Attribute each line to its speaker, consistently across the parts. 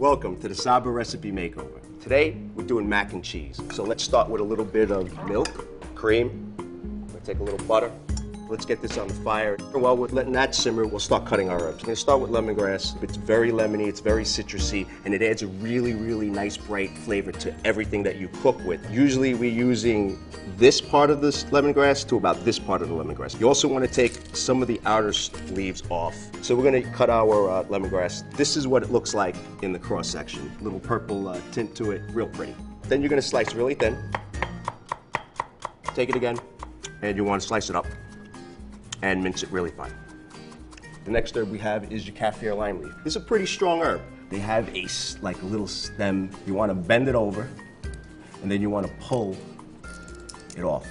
Speaker 1: Welcome to the Sabra Recipe Makeover. Today, we're doing mac and cheese. So let's start with a little bit of milk, cream. We'll take a little butter. Let's get this on the fire. While we're letting that simmer, we'll start cutting our herbs. We're gonna start with lemongrass. It's very lemony, it's very citrusy, and it adds a really, really nice bright flavor to everything that you cook with. Usually we're using this part of this lemongrass to about this part of the lemongrass. You also wanna take some of the outer leaves off. So we're gonna cut our lemongrass. This is what it looks like in the cross section. Little purple tint to it, real pretty. Then you're gonna slice really thin. Take it again, and you wanna slice it up and mince it really fine. The next herb we have is your kaffir lime leaf. This is a pretty strong herb. They have a little stem. You want to bend it over, and then you want to pull it off.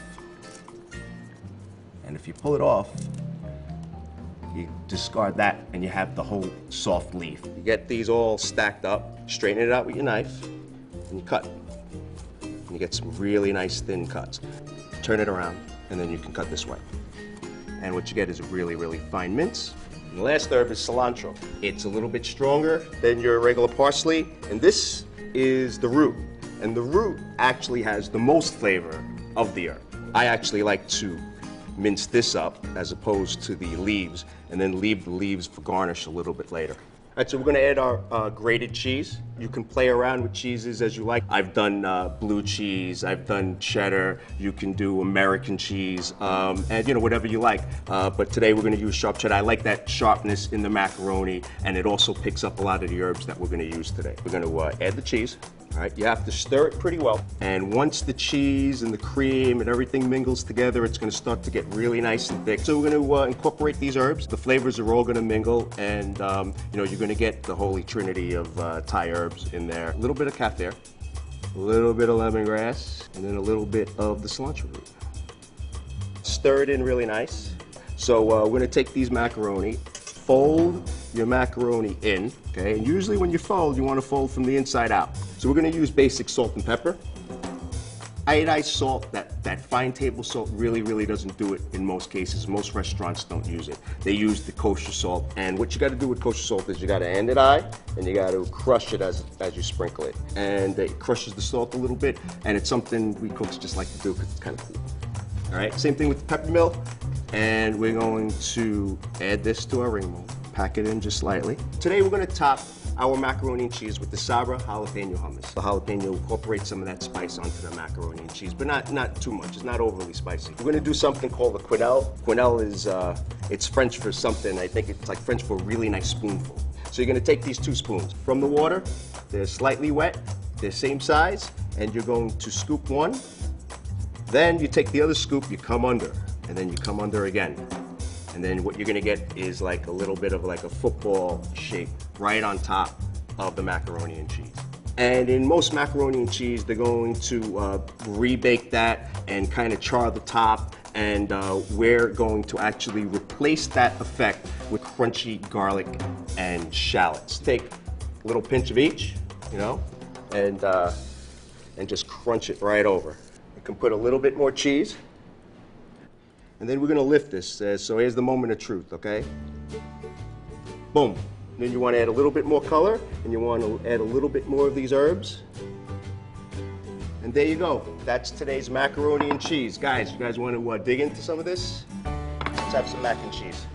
Speaker 1: And if you pull it off, you discard that, and you have the whole soft leaf. You get these all stacked up, straighten it out with your knife, and you cut. And you get some really nice thin cuts. Turn it around, and then you can cut this way. And what you get is a really, really fine mince. And the last herb is cilantro. It's a little bit stronger than your regular parsley, and this is the root. And the root actually has the most flavor of the herb. I actually like to mince this up as opposed to the leaves, and then leave the leaves for garnish a little bit later. All right, so we're gonna add our grated cheese. You can play around with cheeses as you like. I've done blue cheese, I've done cheddar, you can do American cheese, and you know, whatever you like. But today we're gonna use sharp cheddar. I like that sharpness in the macaroni, and it also picks up a lot of the herbs that we're gonna use today. We're gonna add the cheese. All right, you have to stir it pretty well. And once the cheese and the cream and everything mingles together, it's gonna start to get really nice and thick. So we're gonna incorporate these herbs. The flavors are all gonna mingle, and you know, you're gonna get the holy trinity of Thai herbs in there. A little bit of kaffir, a little bit of lemongrass, and then a little bit of the cilantro root. Stir it in really nice. So we're gonna take these macaroni, fold your macaroni in, okay? And usually when you fold, you want to fold from the inside out. So we're going to use basic salt and pepper. Iodized salt, that fine table salt really doesn't do it in most cases. Most restaurants don't use it. They use the kosher salt. And what you got to do with kosher salt is you got to end it high, and you got to crush it as you sprinkle it. And it crushes the salt a little bit, and it's something we cooks just like to do because it's kind of cool. All right, same thing with the peppermill. And we're going to add this to our ring mold. Pack it in just slightly. Today we're going to top our macaroni and cheese with the Sabra jalapeno hummus. The jalapeno incorporates some of that spice onto the macaroni and cheese, but not too much. It's not overly spicy. We're going to do something called the quenelle. Quenelle is it's French for something. I think it's like French for a really nice spoonful. So you're going to take these 2 spoons from the water. They're slightly wet. They're same size, and you're going to scoop one. Then you take the other scoop. You come under, and then you come under again. And then what you're gonna get is like a little bit of like a football shape right on top of the macaroni and cheese. And in most macaroni and cheese, they're going to rebake that and kind of char the top. And we're going to actually replace that effect with crunchy garlic and shallots. Take a little pinch of each, you know, and just crunch it right over. You can put a little bit more cheese. And then we're gonna lift this, so here's the moment of truth, okay? Boom. Then you wanna add a little bit more color, and you wanna add a little bit more of these herbs. And there you go. That's today's macaroni and cheese. Guys, you guys wanna dig into some of this? Let's have some mac and cheese.